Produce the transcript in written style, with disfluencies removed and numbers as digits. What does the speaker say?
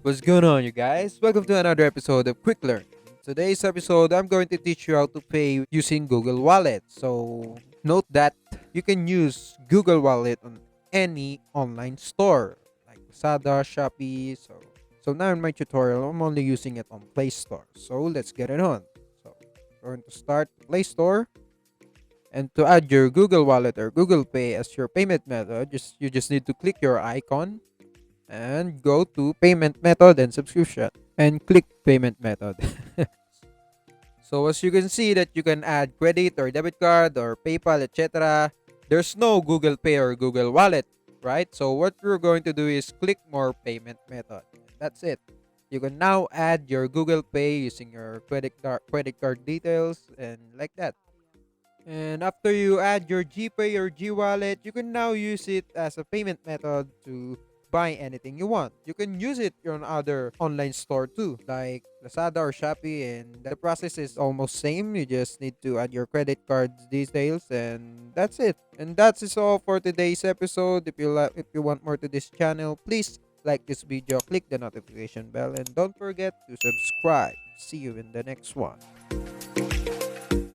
What's going on, you guys? Welcome to another episode of Quick Learn. Today's episode, I'm going to teach you how to pay using Google Wallet. So, note that you can use Google Wallet on any online store like Lazada, Shopee. So now in my tutorial, I'm only using it on Play Store. So, let's get it on. So, we're going to start Play Store. And to add your Google Wallet or Google Pay as your payment method, you just need to click your icon and go to payment method and subscription and click payment method. So as you can see that you can add credit or debit card or PayPal, etc. There's no Google Pay or Google Wallet, right? So what you're going to do is click more payment method. That's it. You can now add your Google Pay using your credit card details and like that. And after you add your GPay or G Wallet, you can now use it as a payment method to buy anything you want. You can use it on other online store too, like Lazada or Shopee, and the process is almost same. You just need to add your credit card details, and that's it. And that's is all for today's episode. If you want more to this channel, please like this video, click the notification bell, and don't forget to subscribe. See you in the next one.